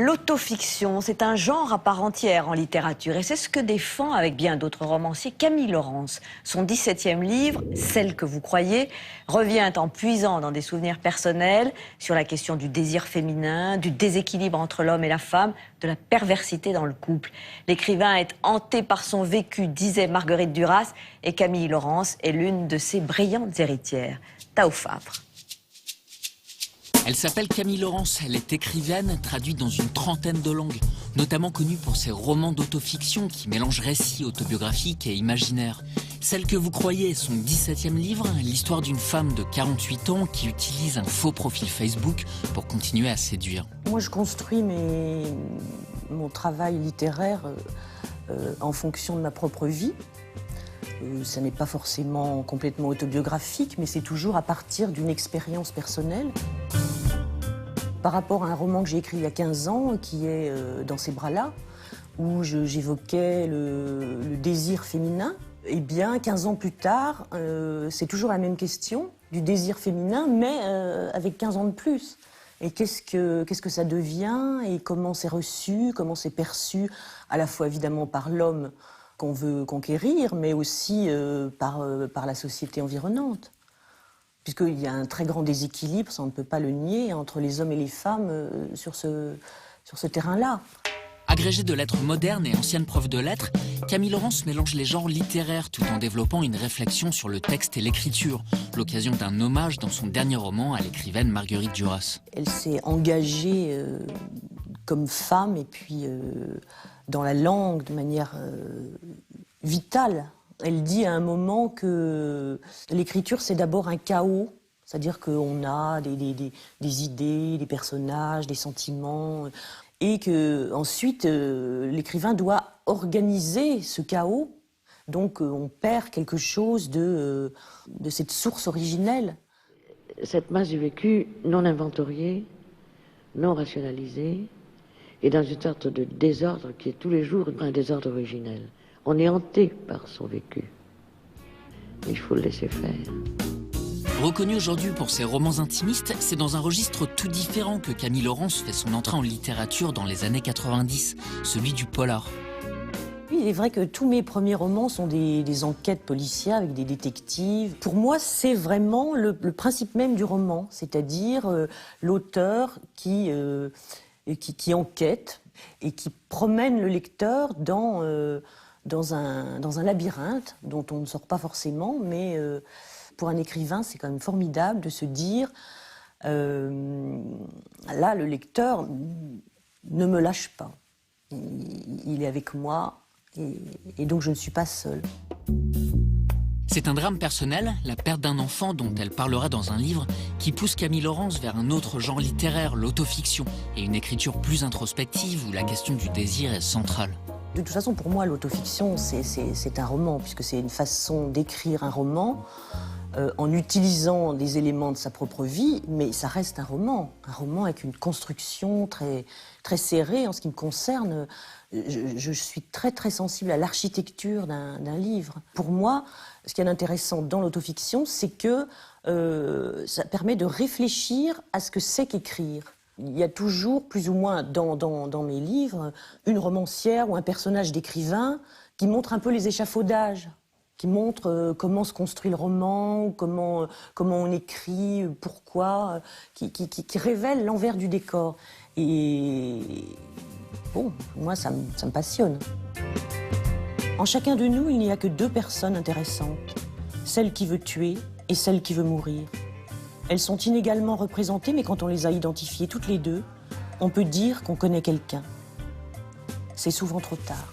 L'autofiction, c'est un genre à part entière en littérature et c'est ce que défend avec bien d'autres romanciers Camille Laurens. Son 17e livre, Celle que vous croyez, revient en puisant dans des souvenirs personnels sur la question du désir féminin, du déséquilibre entre l'homme et la femme, de la perversité dans le couple. L'écrivain est hanté par son vécu, disait Marguerite Duras, et Camille Laurens est l'une de ses brillantes héritières. Tao Fabre. Elle s'appelle Camille Laurens, elle est écrivaine, traduite dans une trentaine de langues, notamment connue pour ses romans d'autofiction qui mélangent récits autobiographiques et imaginaires. Celle que vous croyez est son 17e livre, l'histoire d'une femme de 48 ans qui utilise un faux profil Facebook pour continuer à séduire. Moi, je construis mon travail littéraire en fonction de ma propre vie. Ça n'est pas forcément complètement autobiographique, mais c'est toujours à partir d'une expérience personnelle. Par rapport à un roman que j'ai écrit il y a 15 ans, qui est Dans ces bras-là, où j'évoquais le désir féminin, eh bien, 15 ans plus tard, c'est toujours la même question, du désir féminin, mais avec 15 ans de plus. Et qu'est-ce que ça devient, et comment c'est reçu, comment c'est perçu, à la fois évidemment par l'homme qu'on veut conquérir, mais aussi par la société environnante. Puisqu'il y a un très grand déséquilibre, ça on ne peut pas le nier, entre les hommes et les femmes sur ce terrain-là. Agrégée de lettres modernes et ancienne prof de lettres, Camille Laurens mélange les genres littéraires tout en développant une réflexion sur le texte et l'écriture, l'occasion d'un hommage dans son dernier roman à l'écrivaine Marguerite Duras. Elle s'est engagée comme femme et puis dans la langue de manière vitale. Elle dit à un moment que l'écriture, c'est d'abord un chaos, c'est-à-dire qu'on a des idées, des personnages, des sentiments, et qu'ensuite, l'écrivain doit organiser ce chaos. Donc, on perd quelque chose de cette source originelle. Cette masse du vécu non inventoriée, non rationalisée, est dans une sorte de désordre qui est tous les jours un désordre originel. On est hanté par son vécu. Il faut le laisser faire. Reconnue aujourd'hui pour ses romans intimistes, c'est dans un registre tout différent que Camille Laurens fait son entrée en littérature dans les années 90, celui du polar. Oui, il est vrai que tous mes premiers romans sont des enquêtes policières avec des détectives. Pour moi, c'est vraiment le principe même du roman, c'est-à-dire l'auteur qui enquête et qui promène le lecteur dans un labyrinthe dont on ne sort pas forcément, mais pour un écrivain, c'est quand même formidable de se dire là, le lecteur ne me lâche pas. Il est avec moi et donc je ne suis pas seule. C'est un drame personnel, la perte d'un enfant dont elle parlera dans un livre, qui pousse Camille Laurens vers un autre genre littéraire, l'autofiction, et une écriture plus introspective où la question du désir est centrale. De toute façon, pour moi, l'autofiction, c'est un roman, puisque c'est une façon d'écrire un roman en utilisant des éléments de sa propre vie, mais ça reste un roman avec une construction très, très serrée. En ce qui me concerne, je suis très, très sensible à l'architecture d'un livre. Pour moi, ce qui est intéressant dans l'autofiction, c'est que ça permet de réfléchir à ce que c'est qu'écrire. Il y a toujours, plus ou moins, dans mes livres, une romancière ou un personnage d'écrivain qui montre un peu les échafaudages, qui montre comment se construit le roman, comment on écrit, pourquoi, qui révèle l'envers du décor. Et bon, moi, ça me passionne. En chacun de nous, il n'y a que deux personnes intéressantes, celle qui veut tuer et celle qui veut mourir. Elles sont inégalement représentées, mais quand on les a identifiées toutes les deux, on peut dire qu'on connaît quelqu'un. C'est souvent trop tard.